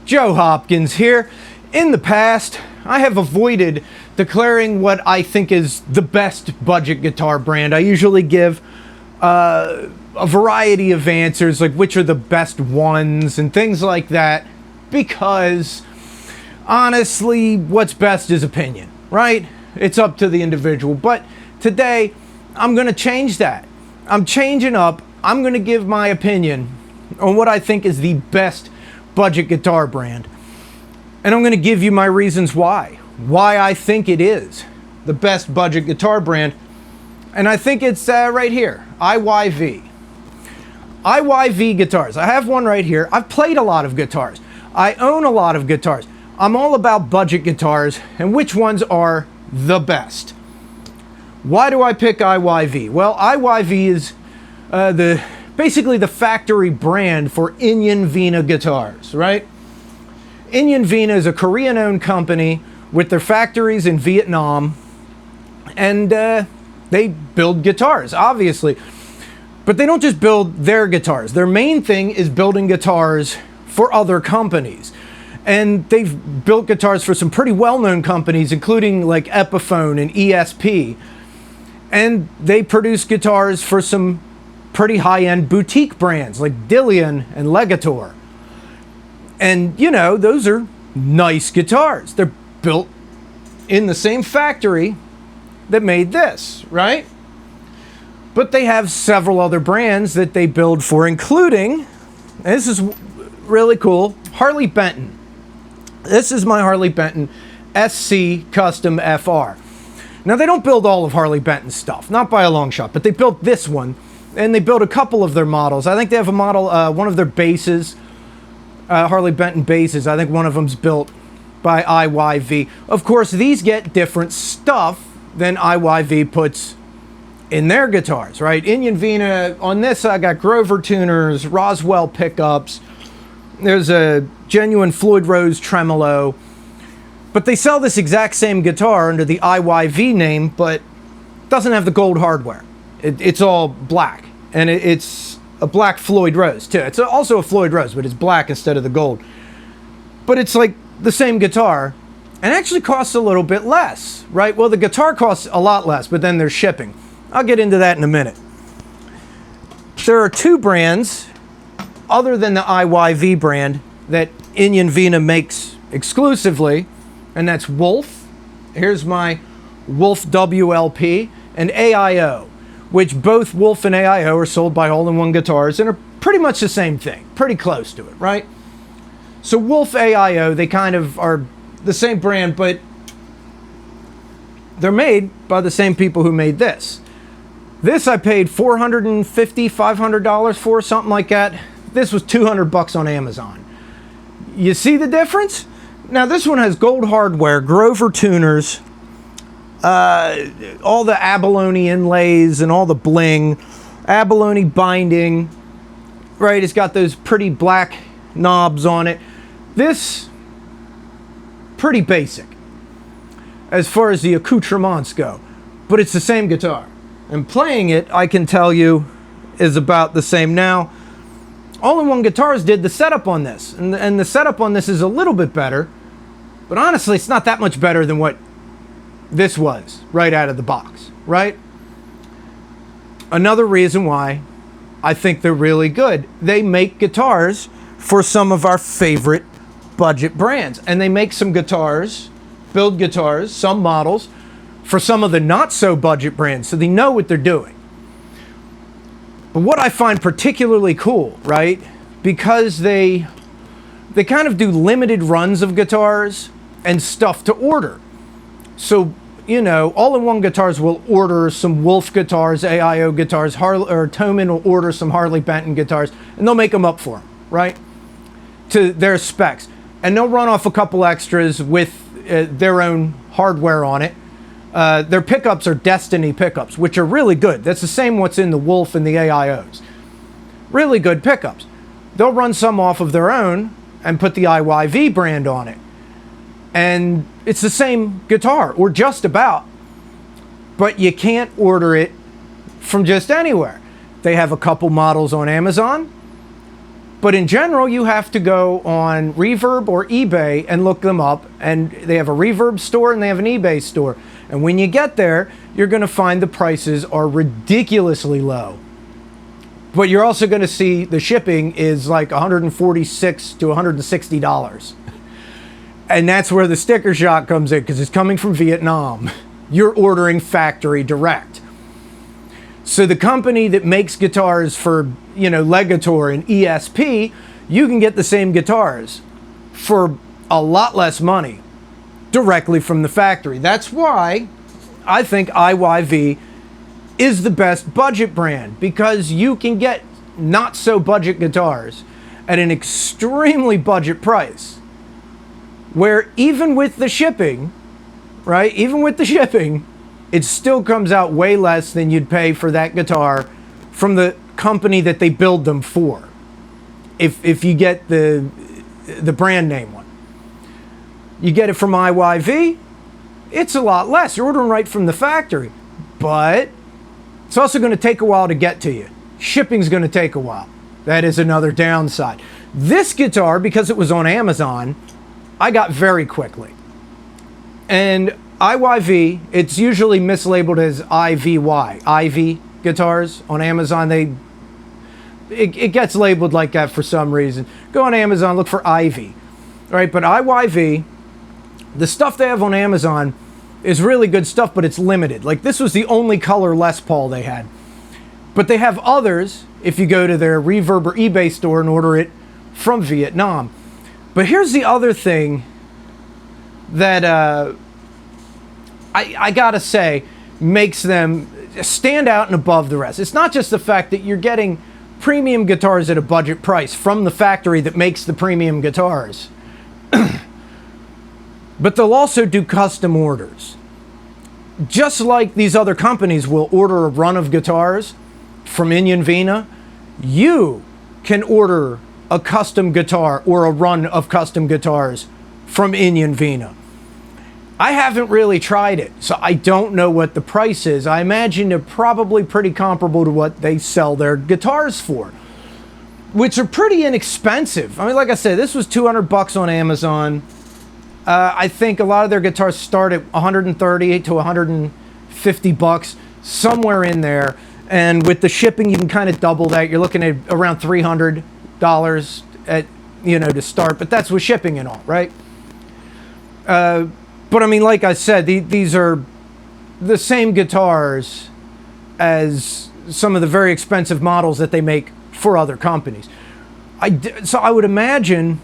Joe Hopkins here. In the past, I have avoided declaring what I think is the best budget guitar brand. I usually give a variety of answers, like which are the best ones and things like that, because honestly, what's best is opinion, right? It's up to the individual. But today, I'm going to change that. I'm changing up. I'm going to give my opinion on what I think is the best budget guitar brand. And I'm going to give you my reasons why I think it is the best budget guitar brand. And I think it's right here, IVYV. IVYV guitars. I have one right here. I've played a lot of guitars. I own a lot of guitars. I'm all about budget guitars and which ones are the best. Why do I pick IVYV? Well, IVYV is basically the factory brand for IVYV guitars, right? IVYV is a Korean-owned company with their factories in Vietnam, and they build guitars, obviously. But they don't just build their guitars. Their main thing is building guitars for other companies. And they've built guitars for some pretty well-known companies, including like Epiphone and ESP. And they produce guitars for some pretty high-end boutique brands like Dillian and Legator. And, you know, those are nice guitars. They're built in the same factory that made this, right? But they have several other brands that they build for, including, and this is really cool, Harley Benton. This is my Harley Benton SC Custom FR. Now, they don't build all of Harley Benton's stuff, not by a long shot, but they built this one, and they built a couple of their models. I think they have a model, one of their basses, Harley Benton basses. I think one of them's built by IVYV. Of course, these get different stuff than IVYV puts in their guitars, right? IVYV, on this, I got Grover tuners, Roswell pickups. There's a genuine Floyd Rose tremolo. But they sell this exact same guitar under the IVYV name, but doesn't have the gold hardware. It's all black. And it's a black Floyd Rose, too. It's also a Floyd Rose, but it's black instead of the gold. But it's like the same guitar, and actually costs a little bit less, right? Well, the guitar costs a lot less, but then there's shipping. I'll get into that in a minute. There are two brands, other than the IVYV brand, that IVYV makes exclusively, and that's Wolf. Here's my Wolf WLP, and AIO, which both Wolf and AIO are sold by All-in-One Guitars and are pretty much the same thing, pretty close to it, right? So Wolf, AIO, they kind of are the same brand, but they're made by the same people who made this. This I paid $450, $500 for, something like that. This was $200 on Amazon. You see the difference? Now this one has gold hardware, Grover tuners, all the abalone inlays and all the bling, abalone binding, right? It's got those pretty black knobs on it. This, pretty basic as far as the accoutrements go, but it's the same guitar. And playing it, I can tell you, is about the same. Now, All-in-One Guitars did the setup on this, and the setup on this is a little bit better, but honestly, it's not that much better than what this was right out of the box, right? Another reason why I think they're really good. They make guitars for some of our favorite budget brands, and they make some guitars, build guitars, some models, for some of the not so budget brands, so they know what they're doing. But what I find particularly cool, right, because they kind of do limited runs of guitars and stuff to order. So, you know, All-in-One Guitars will order some Wolf guitars, AIO guitars, or Toman will order some Harley Benton guitars, and they'll make them up for them, right, to their specs. And they'll run off a couple extras with their own hardware on it. Their pickups are Destiny pickups, which are really good. That's the same what's in the Wolf and the AIOs. Really good pickups. They'll run some off of their own and put the IVYV brand on it. And it's the same guitar, or just about. But you can't order it from just anywhere. They have a couple models on Amazon. But in general, you have to go on Reverb or eBay and look them up. And they have a Reverb store and they have an eBay store. And when you get there, you're going to find the prices are ridiculously low. But you're also going to see the shipping is like $146 to $160. And that's where the sticker shock comes in, because it's coming from Vietnam. You're ordering factory direct. So the company that makes guitars for, Legator and ESP, you can get the same guitars for a lot less money directly from the factory. That's why I think IYV is the best budget brand, because you can get not so budget guitars at an extremely budget price, where even with the shipping, right? Even with the shipping, it still comes out way less than you'd pay for that guitar from the company that they build them for. If you get the brand name one. You get it from IYV, it's a lot less. You're ordering right from the factory. But it's also going to take a while to get to you. Shipping's going to take a while. That is another downside. This guitar, because it was on Amazon, I got very quickly. And IYV, it's usually mislabeled as IVY, IV guitars on Amazon. It gets labeled like that for some reason. Go on Amazon, look for Ivy. All right, but IYV, the stuff they have on Amazon is really good stuff, but it's limited. Like, this was the only color Les Paul they had. But they have others if you go to their Reverb or eBay store and order it from Vietnam. But here's the other thing that I gotta say makes them stand out and above the rest. It's not just the fact that you're getting premium guitars at a budget price from the factory that makes the premium guitars, but they'll also do custom orders. Just like these other companies will order a run of guitars from Inyan Vina, you can order a custom guitar or a run of custom guitars from Inyan Vina. I haven't really tried it, so I don't know what the price is. I imagine they're probably pretty comparable to what they sell their guitars for, which are pretty inexpensive. I mean, like I said, this was $200 on Amazon. I think a lot of their guitars start at $130 to $150, somewhere in there. And with the shipping, you can kind of double that. You're looking at around $300 at, to start, but that's with shipping and all, right? But I mean, like I said, these are the same guitars as some of the very expensive models that they make for other companies. So I would imagine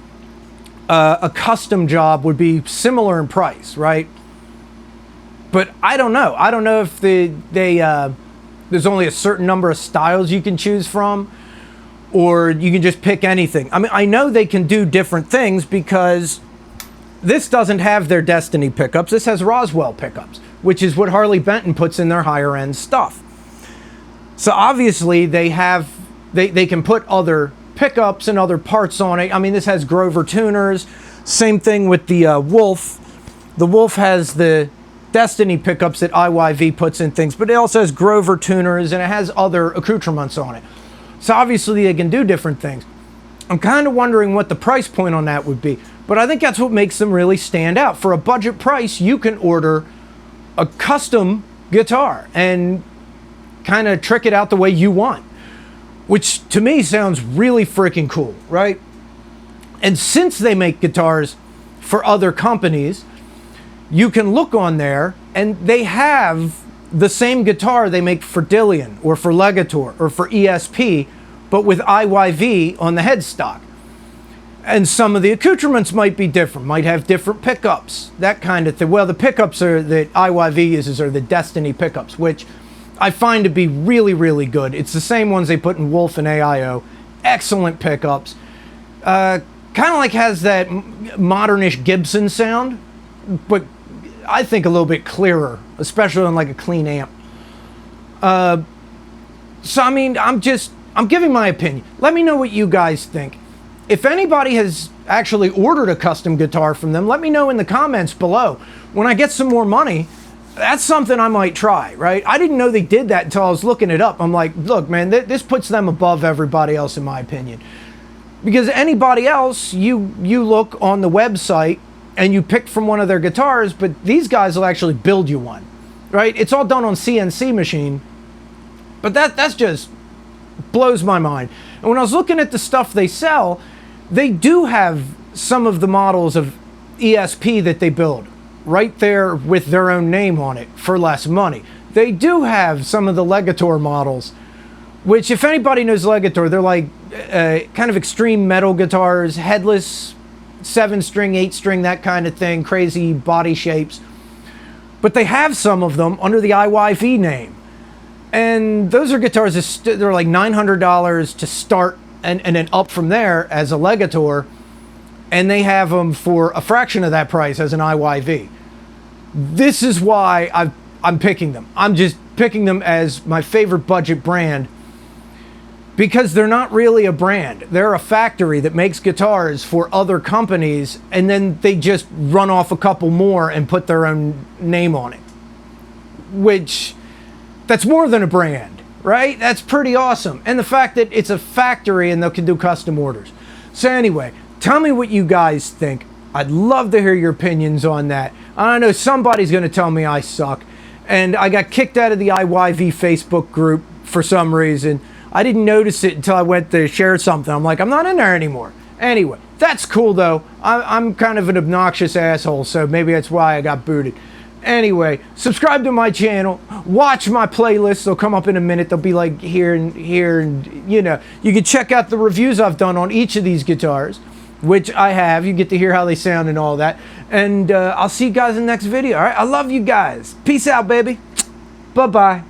a custom job would be similar in price, right? But I don't know. I don't know if there's only a certain number of styles you can choose from, or you can just pick anything. I mean, I know they can do different things, because this doesn't have their Destiny pickups. This has Roswell pickups, which is what Harley Benton puts in their higher end stuff. So obviously they can put other pickups and other parts on it. I mean, this has Grover tuners. Same thing with the Wolf. The Wolf has the Destiny pickups that IYV puts in things, but it also has Grover tuners and it has other accoutrements on it. So obviously they can do different things. I'm kind of wondering what the price point on that would be, but I think that's what makes them really stand out. For a budget price, you can order a custom guitar and kind of trick it out the way you want, which to me sounds really freaking cool, right? And since they make guitars for other companies, you can look on there and they have the same guitar they make for Dillian or for Legator or for ESP, but with IYV on the headstock. And some of the accoutrements might be different, might have different pickups, that kind of thing. Well, the pickups that IYV uses are the Destiny pickups, which I find to be really, really good. It's the same ones they put in Wolf and AIO. Excellent pickups. Kind of like has that modernish Gibson sound, but I think a little bit clearer, especially on like a clean amp. So I mean, I'm giving my opinion. Let me know what you guys think. If anybody has actually ordered a custom guitar from them, let me know in the comments below. When I get some more money, that's something I might try, right? I didn't know they did that until I was looking it up. I'm like, look, man, this puts them above everybody else in my opinion. Because anybody else, you look on the website and you pick from one of their guitars, but these guys will actually build you one, right? It's all done on CNC machine, but that's just blows my mind. And when I was looking at the stuff they sell, they do have some of the models of ESP that they build right there with their own name on it for less money. They do have some of the Legator models, which if anybody knows Legator, they're like kind of extreme metal guitars, headless, 7-string, 8-string, that kind of thing, crazy body shapes. But they have some of them under the IVYV name. And those are guitars, they're like $900 to start, and then up from there as a Legator. And they have them for a fraction of that price as an IVYV. This is why I'm picking them. I'm just picking them as my favorite budget brand, because they're not really a brand. They're a factory that makes guitars for other companies, and then they just run off a couple more and put their own name on it. Which, that's more than a brand, right? That's pretty awesome. And the fact that it's a factory and they can do custom orders. So anyway, tell me what you guys think. I'd love to hear your opinions on that. I know somebody's going to tell me I suck. And I got kicked out of the IYV Facebook group for some reason. I didn't notice it until I went to share something. I'm like, I'm not in there anymore. Anyway, that's cool though. I'm kind of an obnoxious asshole, so maybe that's why I got booted. Anyway, subscribe to my channel. Watch my playlists. They'll come up in a minute. They'll be like here and here, and you know, you can check out the reviews I've done on each of these guitars, which I have. You get to hear how they sound and all that. And I'll see you guys in the next video. All right, I love you guys. Peace out, baby. Bye-bye.